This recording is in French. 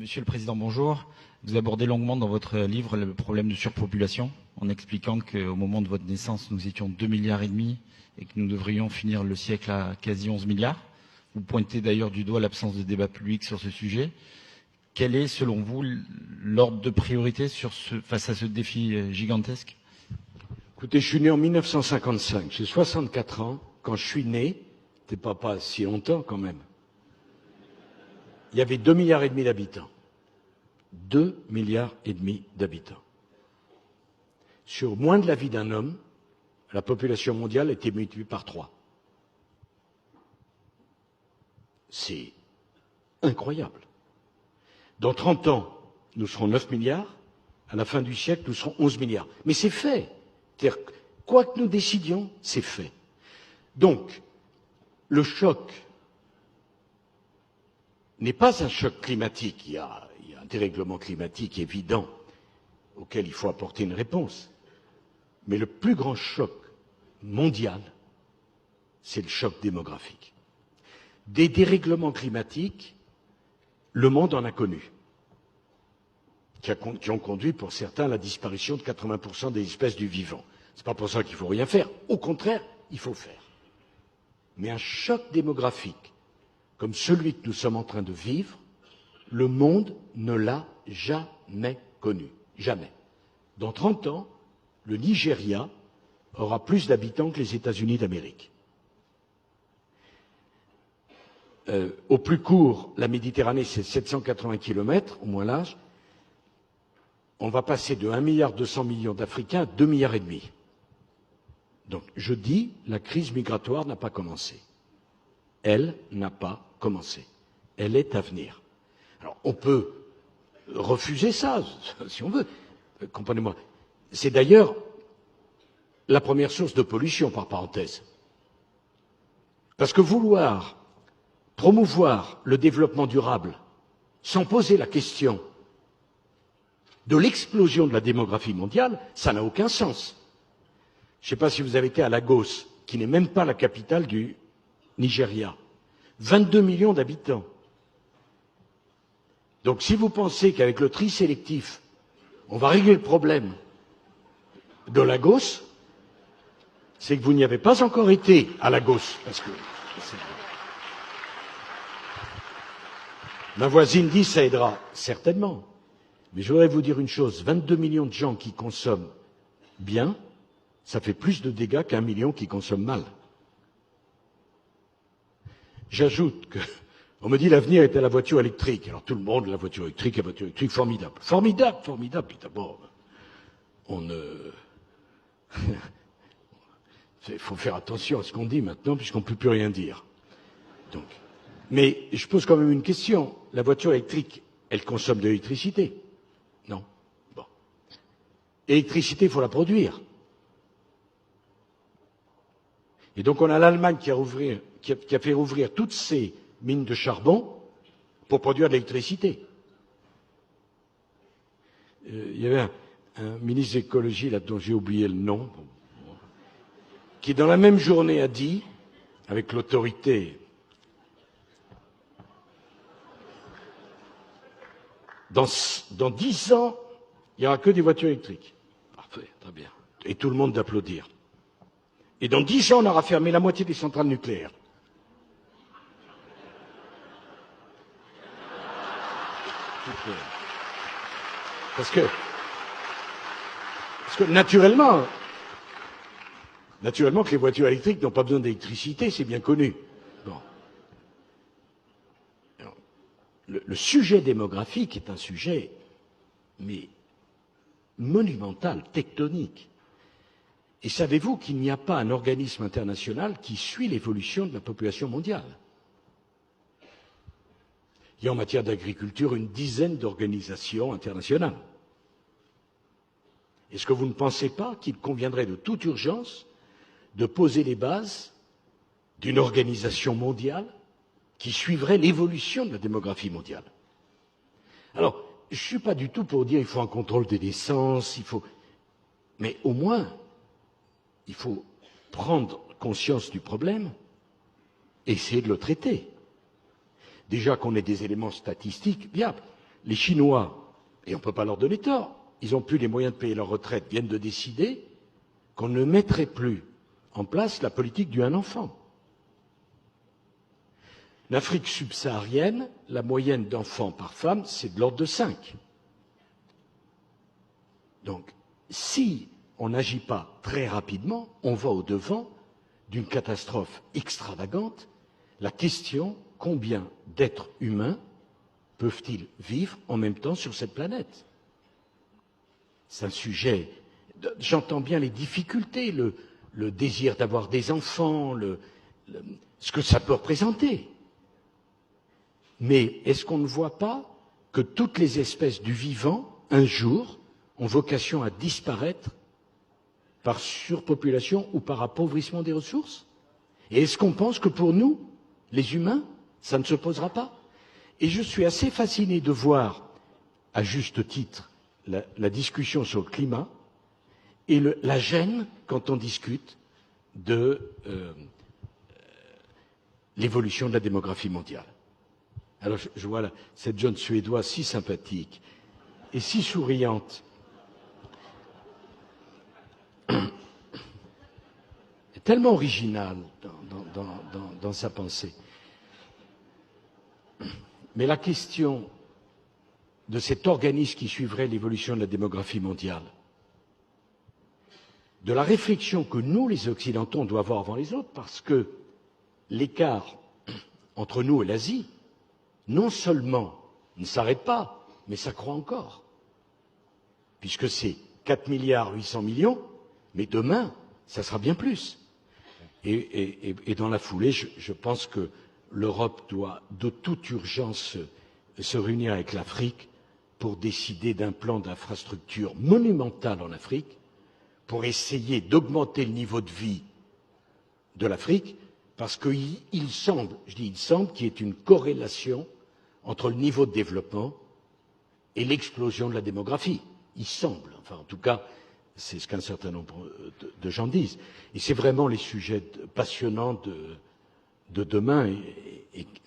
Monsieur le Président, bonjour. Vous abordez longuement dans votre livre le problème de surpopulation, en expliquant qu'au moment de votre naissance, nous étions 2,5 milliards et que nous devrions finir le siècle à quasi 11 milliards. Vous pointez d'ailleurs du doigt l'absence de débat public sur ce sujet. Quel est, selon vous, l'ordre de priorité face à ce défi gigantesque? Écoutez, je suis né en 1955, j'ai 64 ans. Quand je suis né, c'était pas si longtemps quand même, il y avait 2,5 milliards d'habitants. 2,5 milliards d'habitants. Sur moins de la vie d'un homme, la population mondiale a été multipliée par 3. C'est incroyable. Dans 30 ans, nous serons 9 milliards. À la fin du siècle, nous serons 11 milliards. Mais c'est fait. C'est-à-dire, quoi que nous décidions, c'est fait. Donc, le choc n'est pas un choc climatique. Il y a un dérèglement climatique évident auquel il faut apporter une réponse. Mais le plus grand choc mondial, c'est le choc démographique. Des dérèglements climatiques, le monde en a connu, qui ont conduit pour certains à la disparition de 80% des espèces du vivant. Ce n'est pas pour ça qu'il ne faut rien faire. Au contraire, il faut faire. Mais un choc démographique, comme celui que nous sommes en train de vivre, le monde ne l'a jamais connu. Jamais. Dans 30 ans, le Nigeria aura plus d'habitants que les États-Unis d'Amérique. Au plus court, la Méditerranée, c'est 780 km, au moins large. On va passer de 1,2 milliard d'Africains à 2,5 milliards. Donc, je dis, la crise migratoire n'a pas commencé. Elle n'a pas commencé. Elle est à venir. Alors, on peut refuser ça, si on veut. Comprenez-moi. C'est d'ailleurs la première source de pollution, par parenthèse. Parce que vouloir promouvoir le développement durable sans poser la question de l'explosion de la démographie mondiale, ça n'a aucun sens. Je ne sais pas si vous avez été à Lagos, qui n'est même pas la capitale du Nigeria. 22 millions d'habitants. Donc si vous pensez qu'avec le tri sélectif, on va régler le problème de Lagos, c'est que vous n'y avez pas encore été à Lagos. Parce que ma voisine dit ça aidera, certainement. Mais je voudrais vous dire une chose, 22 millions de gens qui consomment bien, ça fait plus de dégâts qu'1 million qui consomment mal. J'ajoute que, on me dit l'avenir est à la voiture électrique. Alors tout le monde, la voiture électrique, formidable. Formidable, formidable. Puis d'abord, il faut faire attention à ce qu'on dit maintenant, puisqu'on ne peut plus rien dire. Donc, mais je pose quand même une question. La voiture électrique, elle consomme de l'électricité? Non. Bon. L'électricité, il faut la produire. Et donc on a l'Allemagne qui a fait rouvrir toutes ses mines de charbon pour produire de l'électricité. Il y avait un ministre de l'écologie, là, dont j'ai oublié le nom, qui dans la même journée a dit, avec l'autorité, dans 10 ans, il n'y aura que des voitures électriques. Parfait, très bien. Et tout le monde d'applaudir. Et dans 10 ans, on aura fermé la moitié des centrales nucléaires. Parce que naturellement que les voitures électriques n'ont pas besoin d'électricité, c'est bien connu. Bon. Alors, le sujet démographique est un sujet, mais monumental, tectonique. Et savez-vous qu'il n'y a pas un organisme international qui suit l'évolution de la population mondiale? Il y a en matière d'agriculture une dizaine d'organisations internationales. Est-ce que vous ne pensez pas qu'il conviendrait de toute urgence de poser les bases d'une organisation mondiale qui suivrait l'évolution de la démographie mondiale? Alors, je ne suis pas du tout pour dire qu'il faut un contrôle des naissances, mais au moins, il faut prendre conscience du problème et essayer de le traiter. Déjà qu'on ait des éléments statistiques viables. les Chinois, et on ne peut pas leur donner tort, ils n'ont plus les moyens de payer leur retraite, viennent de décider qu'on ne mettrait plus en place la politique du un enfant. L'Afrique subsaharienne, la moyenne d'enfants par femme, c'est de l'ordre de 5. Donc, si on n'agit pas très rapidement, on va au-devant d'une catastrophe extravagante. La question, combien d'êtres humains peuvent-ils vivre en même temps sur cette planète? C'est un sujet... J'entends bien les difficultés, le désir d'avoir des enfants, ce que ça peut représenter. Mais est-ce qu'on ne voit pas que toutes les espèces du vivant, un jour, ont vocation à disparaître par surpopulation ou par appauvrissement des ressources? Et est-ce qu'on pense que pour nous, les humains, ça ne se posera pas? Et je suis assez fasciné de voir, à juste titre, la discussion sur le climat et la gêne quand on discute de l'évolution de la démographie mondiale. Alors je vois là, cette jeune Suédoise si sympathique et si souriante. Tellement originale dans sa pensée. Mais la question de cet organisme qui suivrait l'évolution de la démographie mondiale, de la réflexion que nous, les Occidentaux, on doit avoir avant les autres, parce que l'écart entre nous et l'Asie, non seulement ne s'arrête pas, mais ça croît encore. Puisque c'est 4 milliards 800 millions, mais demain, ça sera bien plus. Et dans la foulée, je pense que l'Europe doit de toute urgence se réunir avec l'Afrique pour décider d'un plan d'infrastructure monumental en Afrique, pour essayer d'augmenter le niveau de vie de l'Afrique, parce qu'il semble, je dis il semble, qu'il y ait une corrélation entre le niveau de développement et l'explosion de la démographie. Il semble, enfin en tout cas, c'est ce qu'un certain nombre de gens disent. Et c'est vraiment les sujets passionnants de demain et